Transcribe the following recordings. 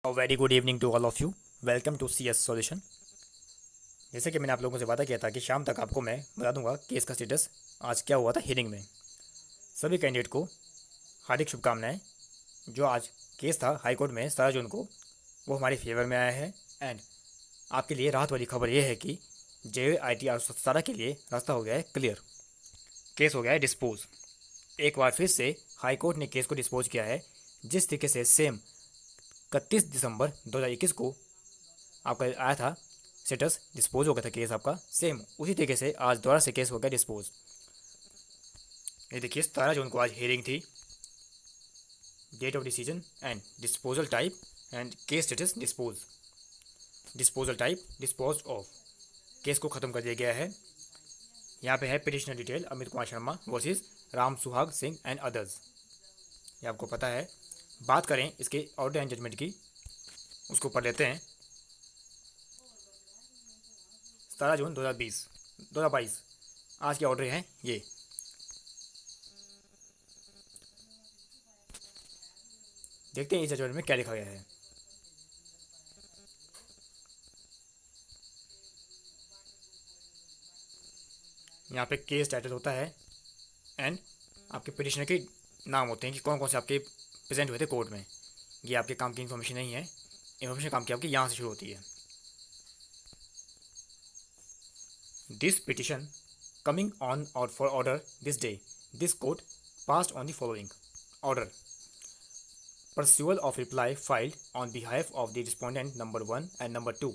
A very good evening to all of you. Welcome to C S solution. जैसे कि मैंने आप लोगों से वादा किया था कि शाम तक आपको मैं बता दूंगा केस का स्टेटस आज क्या हुआ था हियरिंग में। सभी कैंडिडेट को हार्दिक शुभकामनाएं। जो आज केस था हाई कोर्ट में 17 जून को, वो हमारे फेवर में आया है। एंड आपके लिए राहत वाली खबर यह है कि JIT 817 के लिए रास्ता हो गया है क्लियर। केस हो गया है डिस्पोज। एक बार फिर से हाई कोर्ट ने केस को डिस्पोज किया है। जिस तरीके से सेम 31 दिसंबर 2021 को आपका आया था स्टेटस डिस्पोज हो गया था केस आपका, सेम उसी तरीके से आज दोबारा से केस हो गया डिस्पोज। ये देखिए 17 जून को आज हियरिंग थी। Date of decision and disposal type and case status dispose. Disposal type dispose of, case को ख़त्म कर दिया गया है। यहाँ पे है petitioner detail Amit Kumar Sharma versus Ram Suhag Singh and others. ये आपको पता है। बात करें इसके ऑर्डर एंड जजमेंट की, उसको पढ़ लेते हैं। 17 जून 2022 आज के ऑर्डर हैं ये। देखते हैं इस जजमेंट में क्या लिखा गया है। यहाँ पे केस टाइटल होता है एंड आपके पिटिशनर के नाम होते हैं कि कौन कौन से आपके प्रेजेंट हुए थे कोर्ट में। ये आपके काम की इन्फॉर्मेशन नहीं है, इन्फॉर्मेशन काम की आपकी यहाँ से शुरू होती है। दिस पिटिशन कमिंग ऑन और for order this day, this court passed on the following order. Pursual of reply filed on behalf of the respondent number 1 and number 2,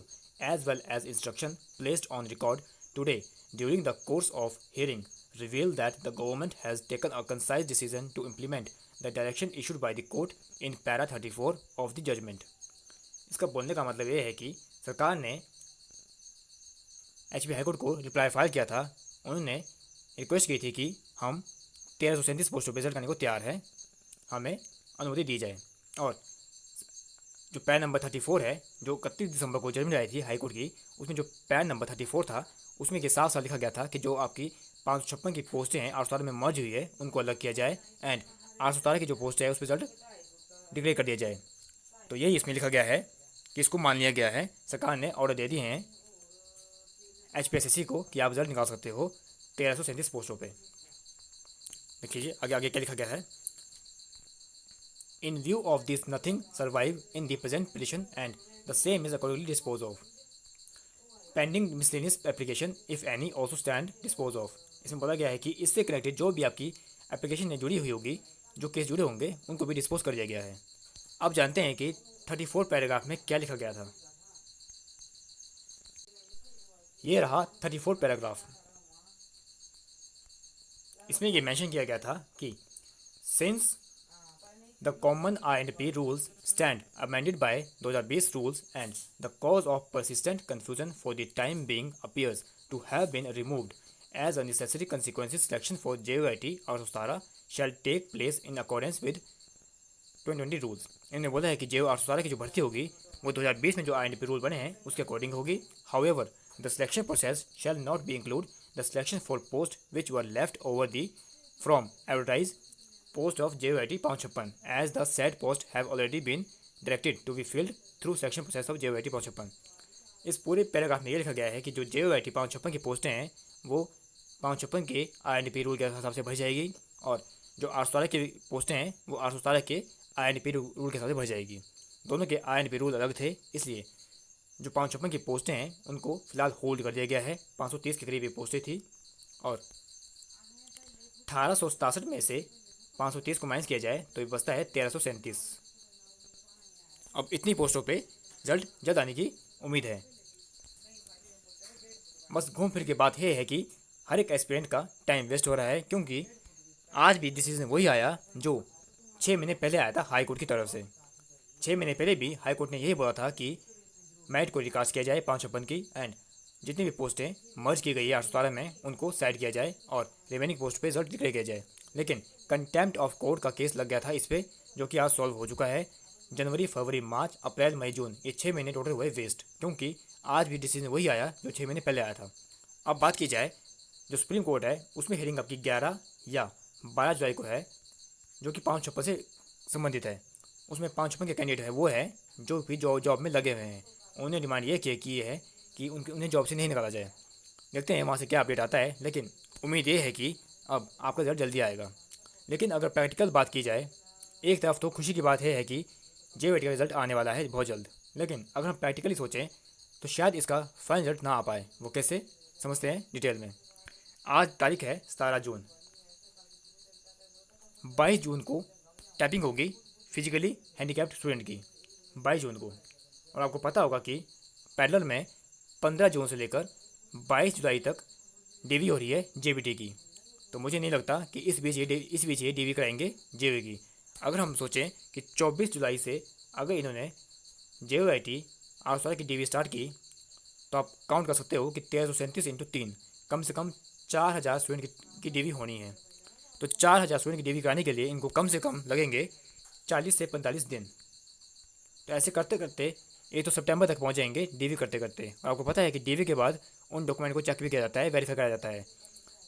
as well as instruction placed on record today during the course of hearing, reveal that the government has taken a concise decision to implement the direction issued by the court in para 34 of the judgment. इसका बोलने का मतलब ये है कि सरकार ने HP high court को रिप्लाई फाइल किया था। उन्होंने रिक्वेस्ट की थी कि हम 1337 पोस्टों पर रिजल्ट करने को तैयार है, हमें अनुमति दी जाए। और जो पैन नंबर 34 है, जो 31 दिसंबर को जजमेंट आई थी हाई कोर्ट की, उसमें जो पैन नंबर 34 था उसमें के साफ साफ लिखा गया था कि जो आपकी 556 की पोस्टें हैं 817 में मर्ज हुई है उनको अलग किया जाए एंड 817 की जो पोस्ट है उस पर रिजल्ट डिक्लेयर कर दिया जाए। तो यही इसमें लिखा गया है कि इसको मान लिया गया है। सरकार ने ऑर्डर दे दिए हैं HPSSC को कि आप रिजल्ट निकाल सकते हो 1337 पोस्टों पर। देखिए आगे आगे क्या लिखा गया है। In view of this, nothing survive in the present petition and the same is accordingly disposed of. Pending miscellaneous application, if any, also stand disposed of. इसमें बोला गया है कि इससे कनेक्टेड जो भी आपकी एप्लीकेशन में जुड़ी हुई होगी, जो केस जुड़े होंगे, उनको भी डिस्पोज कर दिया गया है। अब जानते हैं कि 34 पैराग्राफ में क्या लिखा गया था। ये रहा 34 पैराग्राफ। इसमें ये मेंशन किया गया था कि since the common INP rules stand amended by 2020 rules and the cause of persistent confusion for the time being appears to have been removed as a necessary consequences selection for JOIT और सुस्तारा shall take place in accordance with 2020 rules। इन्होंने बोला है कि JO और सुस्तारा की जो भर्ती होगी वो 2020 में जो INP रूल बने हैं उसके अकॉर्डिंग होगी। However, the selection process shall not be include the selection for posts which were left over the from advertised post of JOIT 556 as the said post have already been directed to be filled through selection process of JOIT 556। इस पूरे paragraph में ये लिखा गया है कि जो JOIT 556 की पोस्टें हैं वो 556 के INP रूल के हिसाब से भरी जाएगी और जो 817 की पोस्टें हैं वो 817 के INP रूल के हिसाब से भरी जाएगी। दोनों के INP रूल अलग थे, इसलिए जो 556 की पोस्टें हैं उनको फिलहाल होल्ड कर दिया गया है। 530 के करीब ये पोस्टें थी और 1867 में से 530 को माइनस किया जाए तो ये बचता है 1337। अब इतनी पोस्टों पे रिजल्ट जल्द आने की उम्मीद है। बस घूम फिर के बात यह है कि हर एक एस्पिरेंट का टाइम वेस्ट हो रहा है, क्योंकि आज भी डिसीजन वही आया जो 6 महीने पहले आया था हाई कोर्ट की तरफ से। 6 महीने पहले भी हाई कोर्ट ने यही बोला था कि मैरिट को रिकास्ट किया जाए 556 की एंड जितनी भी पोस्टें मर्ज की गई है 817 में उनको साइड किया जाए और रिमेनिंग पोस्ट पे रिजल्ट डिक्लेयर किया जाए। लेकिन कंटेम्प्ट ऑफ कोर्ट का केस लग गया था इस पर, जो कि आज सॉल्व हो चुका है। जनवरी, फरवरी, मार्च, अप्रैल, मई, जून ये 6 महीने टोटल हुए वेस्ट, क्योंकि आज भी डिसीजन वही आया जो 6 महीने पहले आया था। अब बात की जाए जो सुप्रीम कोर्ट है उसमें हियरिंग आपकी 11 या 12 जुलाई को है, जो कि 556 से संबंधित है। उसमें 556 के कैंडिडेट है वो है जो भी जॉब में लगे हुए हैं, उन्होंने डिमांड ये की है कि उन्हें जॉब से नहीं निकाला जाए। देखते हैं वहाँ से क्या अपडेट आता है, लेकिन उम्मीद ये है कि अब आपका रिजल्ट जल्दी आएगा। लेकिन अगर प्रैक्टिकल बात की जाए, एक तरफ तो खुशी की बात है कि JEE का रिजल्ट आने वाला है बहुत जल्द, लेकिन अगर हम प्रैक्टिकली सोचें तो शायद इसका फाइनल रिजल्ट ना आ पाए। वो कैसे, समझते हैं डिटेल में। आज तारीख है 17 जून। 22 जून को टाइपिंग होगी फिजिकली हैंडीकैप्ड स्टूडेंट की, 22 जून को। और आपको पता होगा कि पैरेलल में 15 जून से लेकर 22 जुलाई तक DV हो रही है JBT की। तो मुझे नहीं लगता कि इस बीच ये DV कराएंगे JEE की। अगर हम सोचें कि 24 जुलाई से अगर इन्होंने JEIT आर की DV स्टार्ट की, तो आप काउंट कर सकते हो कि 1337 इंटू 3, कम से कम 4000 स्टूडेंट की DV होनी है। तो 4000 स्टूडेंट की DV कराने के लिए इनको कम से कम लगेंगे 40 से 45 दिन। तो ऐसे करते करते ये तो सितंबर तक पहुंच जाएंगे DV करते करते। और आपको पता है कि DV के बाद उन डॉक्यूमेंट को चेक भी किया जाता है, वेरीफाई कराया जाता है।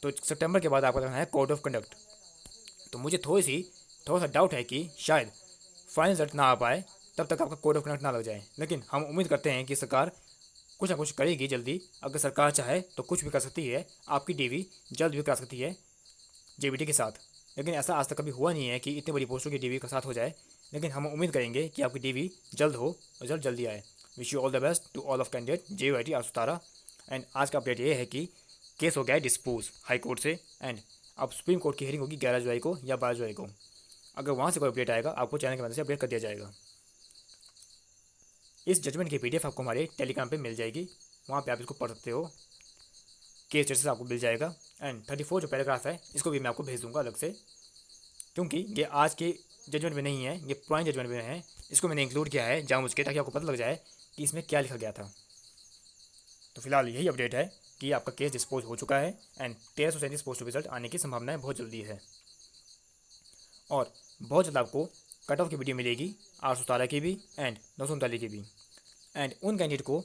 तो सितंबर के बाद आपका करना है कोड ऑफ कंडक्ट। तो मुझे थोड़ा सा डाउट है कि शायद फाइनल रिजल्ट ना आ पाए, तब तक आपका कोड ऑफ कंडक्ट ना लग जाए। लेकिन हम उम्मीद करते हैं कि सरकार कुछ ना कुछ करेगी जल्दी। अगर सरकार चाहे तो कुछ भी कर सकती है, आपकी DV जल्द भी करा सकती है JBT के साथ। लेकिन ऐसा आज तक कभी हुआ नहीं है कि इतनी बड़ी पोस्टों की DV का साथ हो जाए। लेकिन हम उम्मीद करेंगे कि आपकी DV जल्द हो, रिजल्ट जल्दी आए। Wish you all the best to all of candidate JEIT आर17। एंड आज का अपडेट ये है कि केस हो गया है डिस्पोज हाई कोर्ट से, एंड अब सुप्रीम कोर्ट की हियरिंग होगी 11 जुलाई को या 12 जुलाई को। अगर वहाँ से कोई अपडेट आएगा आपको चैनल की मदद से अपडेट कर दिया जाएगा। इस जजमेंट की PDF आपको हमारे टेलीग्राम पे मिल जाएगी, वहाँ पे आप इसको पढ़ सकते हो। केस स्टेटस आपको मिल जाएगा। एंड 34 जो पैराग्राफ है इसको भी मैं आपको भेज दूँगा अलग से, क्योंकि ये आज के जजमेंट में नहीं है, ये पुराने जजमेंट में है। इसको मैंने इंक्लूड किया है जानबूझ के, ताकि आपको पता लग जाए कि इसमें क्या लिखा गया था। तो फिलहाल यही अपडेट है कि आपका केस डिस्पोज हो चुका है एंड 1337 पोस्ट रिजल्ट आने की संभावनाएं बहुत जल्दी है। और बहुत जल्द आपको कट ऑफ की वीडियो मिलेगी 817 की भी एंड 939 की भी। एंड उन कैंडिडेट को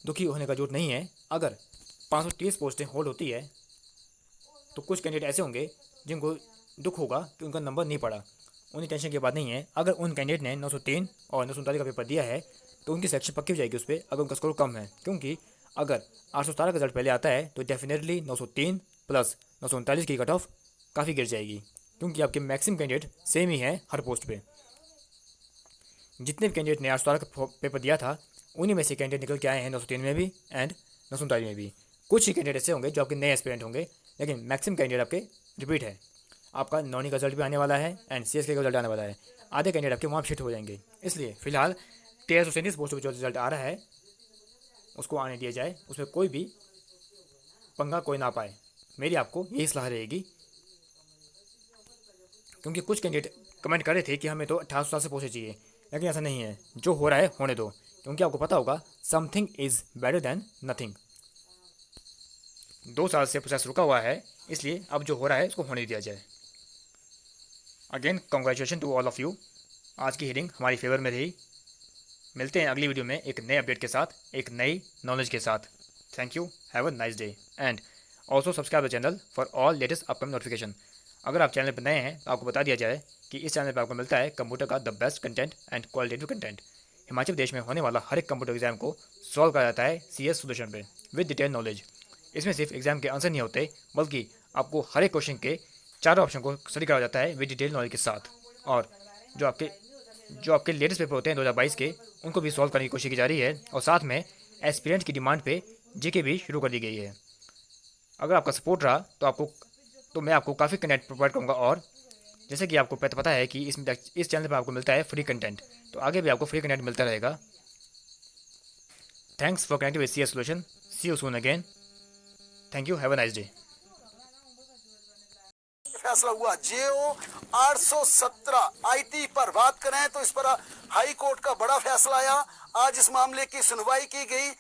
दुखी होने का जरूरत नहीं है। अगर 530 पोस्टें होल्ड होती है तो कुछ कैंडिडेट ऐसे होंगे जिनको दुख होगा कि उनका नंबर नहीं पड़ा। उन्हें टेंशन की बात नहीं है। अगर उन कैंडिडेट ने 903 और 939 का पेपर दिया है तो उनकी सिलेक्शन पक्की हो जाएगी उस पर, अगर उनका स्कोर कम है। क्योंकि अगर 817 का रिजल्ट पहले आता है तो डेफिनेटली 903 प्लस 939 की कट ऑफ काफ़ी गिर जाएगी, क्योंकि आपके मैक्सिमम कैंडिडेट सेम ही है हर पोस्ट पे। जितने भी कैंडिडेट ने 817 का पेपर दिया था उन्हीं में से कैंडिडेट निकल के आए हैं 903 में भी एंड 939 में भी। कुछ ही कैंडिडेट ऐसे होंगे जो आपके नए एस्पिरेंट होंगे, लेकिन मैक्सिमम कैंडिडेट आपके रिपीट है। आपका नॉनी का रिजल्ट भी आने वाला है एंड CSK का रिजल्ट आने वाला है। आधे कैंडिडेट आपके वहाँ शिफ्ट हो जाएंगे। इसलिए फिलहाल 1337 पोस्ट पर जो रिजल्ट आ रहा है उसको आने दिया जाए, उसमें कोई भी पंगा कोई ना पाए। मेरी आपको यही सलाह रहेगी, क्योंकि कुछ कैंडिडेट कमेंट कर रहे थे कि हमें तो 1800 से पोस्टें चाहिए, लेकिन ऐसा नहीं है। जो हो रहा है होने दो, क्योंकि आपको पता होगा something is better than nothing. 2 साल से प्रोसेस रुका हुआ है, इसलिए अब जो हो रहा है उसको होने दिया जाए। Again congratulation to all of you. आज की हियरिंग हमारी फेवर में रही। मिलते हैं अगली वीडियो में एक नए अपडेट के साथ, एक नई नॉलेज के साथ। Thank you, have a nice day and also subscribe the channel for all latest upcoming notification. अगर आप चैनल पर नए हैं तो आपको बता दिया जाए कि इस चैनल पर आपको मिलता है कंप्यूटर का the best content and qualitative content. Himachal Pradesh में होने वाला हर एक कंप्यूटर एग्जाम को सॉल्व करा जाता है CS सोल्यूशन पे विद डिटेल नॉलेज। इसमें सिर्फ एग्जाम के आंसर नहीं होते, बल्कि आपको हर एक क्वेश्चन के चारों ऑप्शन को स्टडी कराया जाता है विद डिटेल नॉलेज के साथ। और जो आपके लेटेस्ट पेपर होते हैं 2022 के, उनको भी सॉल्व करने की कोशिश की जा रही है। और साथ में एस्पिरेंट की डिमांड पे GK भी शुरू कर दी गई है। अगर आपका सपोर्ट रहा तो मैं आपको काफ़ी कंटेंट प्रोवाइड करूँगा। और जैसे कि आपको पता है कि इस चैनल पर आपको मिलता है फ्री कंटेंट, तो आगे भी आपको फ्री कंटेंट मिलता रहेगा। Thanks for connecting with CS solution. See you soon again. Thank you, have a nice day. फैसला हुआ JO 817 IT पर बात करें तो इस पर हाई कोर्ट का बड़ा फैसला आया। आज इस मामले की सुनवाई की गई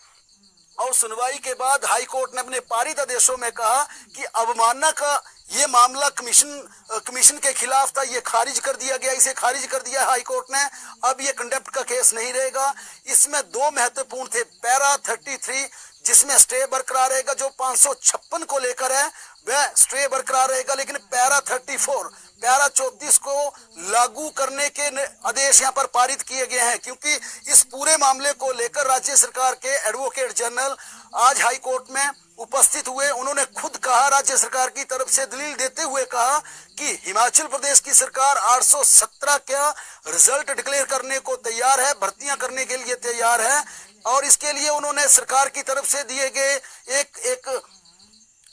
और सुनवाई के बाद हाई कोर्ट ने अपने पारित आदेशों में कहा कि अवमानना का ये मामला कमीशन के खिलाफ था, ये खारिज कर दिया गया, इसे खारिज कर दिया हाई कोर्ट ने। अब ये कंटेम्प्ट का केस नहीं रहेगा। इसमें 2 महत्वपूर्ण थे। पैरा 33 जिसमें स्टे बरकरार रहेगा, जो 556 को लेकर है वह स्टे बरकरार रहेगा, लेकिन पैरा पैरा 34 को लागू करने के आदेश यहाँ पर पारित किए गए हैं, क्योंकि इस पूरे मामले को लेकर राज्य सरकार के एडवोकेट जनरल आज हाई कोर्ट में उपस्थित हुए। उन्होंने खुद कहा, राज्य सरकार की तरफ से दलील देते हुए कहा कि हिमाचल प्रदेश की सरकार 817 का रिजल्ट डिक्लेयर करने को तैयार है, भर्तियां करने के लिए तैयार है, और इसके लिए उन्होंने सरकार की तरफ से दिए गए एक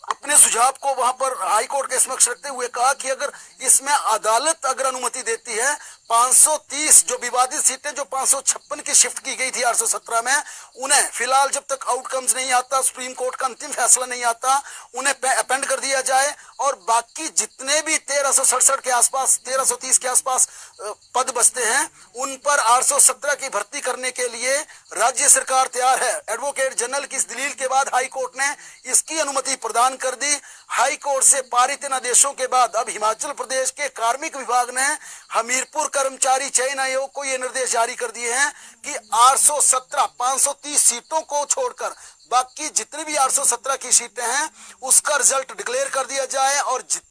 अपने सुझाव को वहां पर हाई कोर्ट के समक्ष रखते हुए कहा कि अगर इसमें अदालत अगर अनुमति देती है, 530 जो विवादित सीटें जो 556 की शिफ्ट की गई थी 817 में, उन्हें फिलहाल जब तक आउटकम्स नहीं आता, सुप्रीम कोर्ट का अंतिम फैसला नहीं आता, उन्हें अपेंड कर दिया जाए, और बाकी जितने भी 1367 के आसपास 1330 के आसपास पद बचते हैं उन पर 817 की भर्ती करने के लिए राज्य सरकार तैयार है। एडवोकेट जनरल की इस दलील के बाद हाई कोर्ट ने इसकी अनुमति प्रदान कर दी। हाई कोर्ट से पारित इन आदेशों के बाद अब हिमाचल प्रदेश के कार्मिक विभाग ने हमीरपुर कर्मचारी चयन आयोग को ये निर्देश जारी कर दिए हैं कि 817 530 सीटों को छोड़कर बाकी जितनी भी 817 की सीटें हैं उसका रिजल्ट डिक्लेयर कर दिया जाए, और